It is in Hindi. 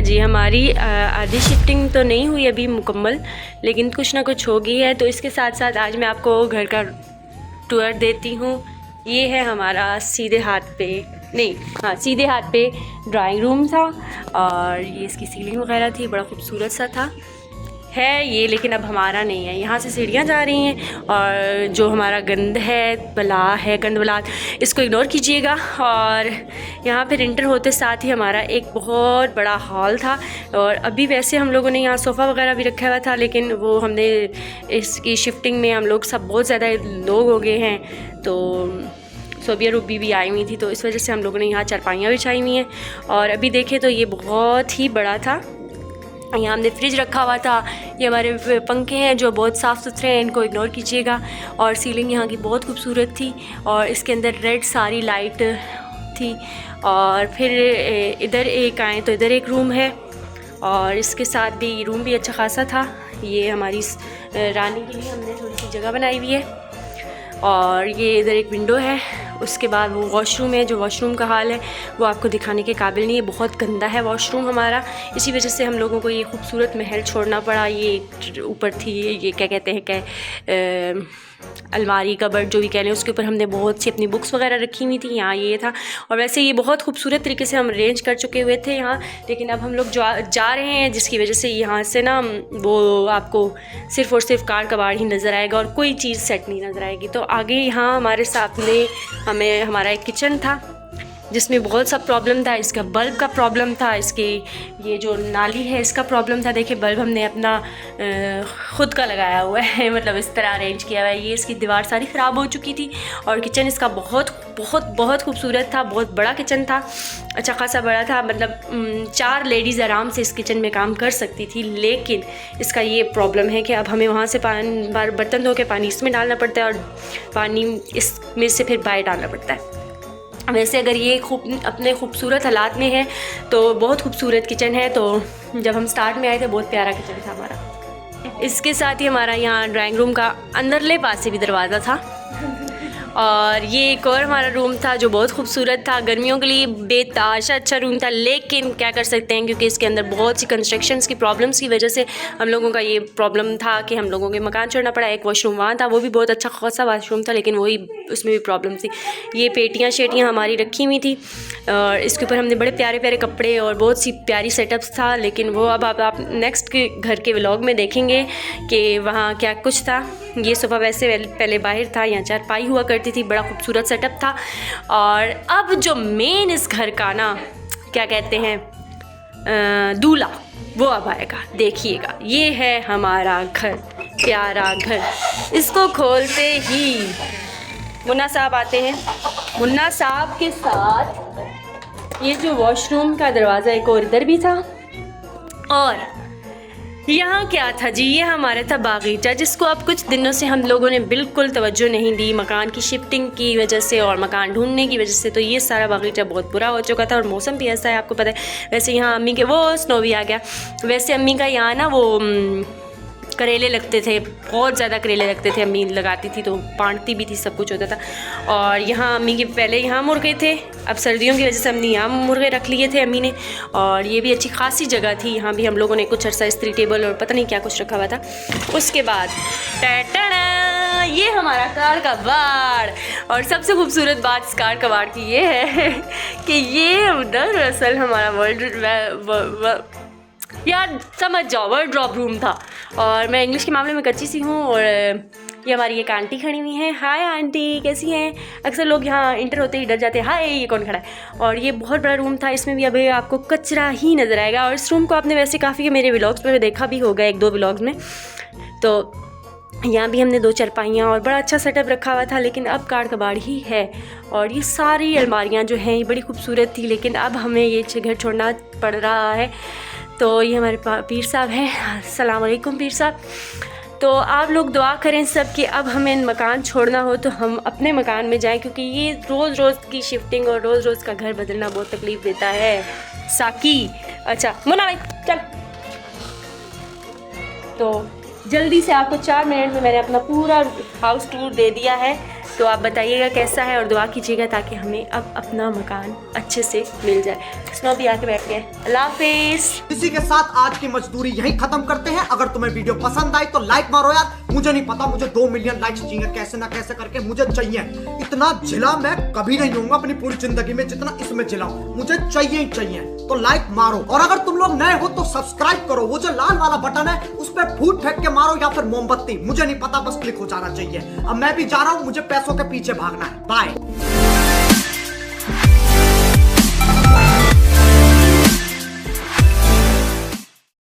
जी, हमारी आधी शिफ्टिंग तो नहीं हुई अभी मुकम्मल, लेकिन कुछ ना कुछ हो गई है। तो इसके साथ साथ आज मैं आपको घर का टूर देती हूँ। ये है हमारा सीधे हाथ पे सीधे हाथ पे ड्राइंग रूम था और ये इसकी सीलिंग वगैरह थी, बड़ा खूबसूरत सा था है ये, लेकिन अब हमारा नहीं है। यहाँ से सीढ़ियाँ जा रही हैं और जो हमारा गंद बला इसको इग्नोर कीजिएगा। और यहाँ पे एंटर होते साथ ही हमारा एक बहुत बड़ा हॉल था और अभी वैसे हम लोगों ने यहाँ सोफ़ा वगैरह भी रखा हुआ था, लेकिन वो हमने इसकी शिफ्टिंग में हम लोग सब बहुत ज़्यादा लोग हो गए हैं, तो सोबिया रूबी भी आई हुई थी, तो इस वजह से हम लोगों ने यहाँ चारपाइयाँ बिछाई हुई हैं। और अभी देखें तो ये बहुत ही बड़ा था। यहाँ हमने फ्रिज रखा हुआ था। ये हमारे पंखे हैं जो बहुत साफ़ सुथरे हैं, इनको इग्नोर कीजिएगा। और सीलिंग यहाँ की बहुत खूबसूरत थी और इसके अंदर रेड सारी लाइट थी। और फिर इधर एक आए तो इधर एक रूम है और इसके साथ भी रूम भी अच्छा खासा था। ये हमारी रानी के लिए हमने थोड़ी सी जगह बनाई हुई है। और ये इधर एक विंडो है। उसके बाद वो वॉशरूम है, जो वॉशरूम का हाल है वो आपको दिखाने के काबिल नहीं है, बहुत गंदा है वॉशरूम हमारा। इसी वजह से हम लोगों को ये खूबसूरत महल छोड़ना पड़ा। ये ऊपर थी, ये क्या कहते हैं क्या अलमारी कबर्ड जो भी कह लें, उसके ऊपर हमने बहुत सी अपनी बुक्स वगैरह रखी हुई थी। यहाँ ये था और वैसे ये बहुत खूबसूरत तरीके से हम अरेंज कर चुके हुए थे यहाँ, लेकिन अब हम लोग जा रहे हैं, जिसकी वजह से यहाँ से ना वो आपको सिर्फ़ और सिर्फ कार कबाड़ ही नज़र आएगा और कोई चीज़ सेट नहीं नज़र आएगी। तो आगे यहाँ हमारे सामने हमारा एक किचन था जिसमें बहुत सा प्रॉब्लम था। इसका बल्ब का प्रॉब्लम था, इसके ये जो नाली है इसका प्रॉब्लम था। देखिए बल्ब हमने अपना ख़ुद का लगाया हुआ है, मतलब इस तरह अरेंज किया हुआ है। ये इसकी दीवार सारी ख़राब हो चुकी थी और किचन इसका बहुत बहुत बहुत खूबसूरत था, बहुत बड़ा किचन था, अच्छा खासा बड़ा था। मतलब 4 लेडीज़ आराम से इस किचन में काम कर सकती थी, लेकिन इसका ये प्रॉब्लम है कि अब हमें वहाँ से बर्तन धो के पानी इसमें डालना पड़ता है और पानी इसमें से फिर बाहर डालना पड़ता है। वैसे अगर ये अपने खूबसूरत हालात में है तो बहुत खूबसूरत किचन है। तो जब हम स्टार्ट में आए थे बहुत प्यारा किचन था हमारा। इसके साथ ही हमारा यहाँ ड्राइंग रूम का अंदरले पास से भी दरवाज़ा था और ये एक और हमारा रूम था जो बहुत खूबसूरत था। गर्मियों के लिए बेताशा अच्छा रूम था, लेकिन क्या कर सकते हैं क्योंकि इसके अंदर बहुत सी कंस्ट्रक्शंस की प्रॉब्लम्स की वजह से हम लोगों का ये प्रॉब्लम था कि हम लोगों के मकान छोड़ना पड़ा। एक वॉशरूम वहाँ था, वो भी बहुत अच्छा खासा वॉशरूम था, लेकिन वही उसमें भी प्रॉब्लम थी। ये पेटियाँ शेटियाँ हमारी रखी हुई थी और इसके ऊपर हमने बड़े प्यारे प्यारे कपड़े और बहुत सी प्यारी सेटअप्स था, लेकिन वो अब आप नेक्स्ट के घर के व्लॉग में देखेंगे कि वहाँ क्या कुछ था। ये सोफ़ा वैसे पहले बाहर था, यहाँ चारपाई हुआ करती थी, बड़ा खूबसूरत सेटअप था। और अब जो मेन इस घर का ना क्या कहते हैं दूल्हा, वो अब आएगा, देखिएगा। ये है हमारा घर, प्यारा घर। इसको खोलते ही मुन्ना साहब आते हैं। मुन्ना साहब के साथ ये जो वॉशरूम का दरवाज़ा एक और इधर भी था और यहाँ क्या था जी, ये हमारा था बागीचा, जिसको अब कुछ दिनों से हम लोगों ने बिल्कुल तवज्जो नहीं दी मकान की शिफ्टिंग की वजह से और मकान ढूंढने की वजह से। तो ये सारा बागीचा बहुत बुरा हो चुका था और मौसम भी ऐसा है, आपको पता है। वैसे यहाँ अम्मी के वो स्नो भी आ गया। वैसे अम्मी का यहाँ ना वो करेले लगते थे, बहुत ज़्यादा करेले लगते थे, अम्मी लगाती थी तो बांटती भी थी, सब कुछ होता था। और यहाँ अम्मी के पहले यहाँ मुर्गे थे, अब सर्दियों की वजह से हमने यहाँ मुर्गे रख लिए थे अम्मी ने। और ये भी अच्छी खासी जगह थी, यहाँ भी हम लोगों ने कुछ अर्सा इस्त्री टेबल और पता नहीं क्या कुछ रखा हुआ था। उसके बाद ये हमारा कार का बाड़। और सबसे खूबसूरत बात इस कार का बाड़ की ये है कि ये दरअसल हमारा यार समझ जाओ वर्डरोब रूम था। और मैं इंग्लिश के मामले में कच्ची सी हूँ। और ये हमारी एक आंटी खड़ी हुई हैं। हाय आंटी, कैसी हैं? अक्सर लोग यहाँ इंटर होते ही डर जाते हैं, हाय ये कौन खड़ा है। और ये बहुत बड़ा रूम था, इसमें भी अभी आपको कचरा ही नज़र आएगा। और इस रूम को आपने वैसे काफ़ी मेरे व्लॉग्स में देखा भी होगा, 1-2 व्लॉग्स में। तो यहाँ भी हमने 2 चारपाइयाँ और बड़ा अच्छा सेटअप रखा हुआ था, लेकिन अब कार कबाड़ ही है। और ये सारी अलमारियाँ जो हैं ये बड़ी खूबसूरत थी, लेकिन अब हमें ये घर छोड़ना पड़ रहा है। तो ये हमारे पीर साहब हैं। अस्सलाम वालेकुम पीर साहब। तो आप लोग दुआ करें सब कि अब हमें मकान छोड़ना हो तो हम अपने मकान में जाएं, क्योंकि ये रोज़ रोज़ की शिफ्टिंग और रोज़ रोज़ का घर बदलना बहुत तकलीफ़ देता है। साकी, अच्छा मुन्ना भाई चल। तो जल्दी से आपको 4 मिनट में मैंने अपना पूरा हाउस टूर दे दिया है। तो आप बताइएगा कैसा है और दुआ कीजिएगा ताकि हमें अब अपना मकान अच्छे से मिल जाए। स्नो भी आके बैठ गए। अल्लाह हाफिज़। इसी के साथ आज की मजदूरी यही खत्म करते हैं। अगर तुम्हें वीडियो पसंद आई तो लाइक मारो यार। मुझे नहीं पता, मुझे 2 मिलियन लाइक्स चाहिए, कैसे ना कैसे करके मुझे चाहिए। इतना जिला मैं कभी नहीं होऊंगा अपनी पूरी जिंदगी में जितना इसमें जिला हूं। मुझे चाहिए ही चाहिए, तो लाइक मारो। और अगर तुम लोग नए हो तो सब्सक्राइब करो। वो जो लाल वाला बटन है उस पर फूट फेंक के मारो या फिर मोमबत्ती, मुझे नहीं पता, बस क्लिक हो जाना चाहिए। अब मैं भी जा रहा हूं, मुझे पैसों के पीछे भागना है। बाय।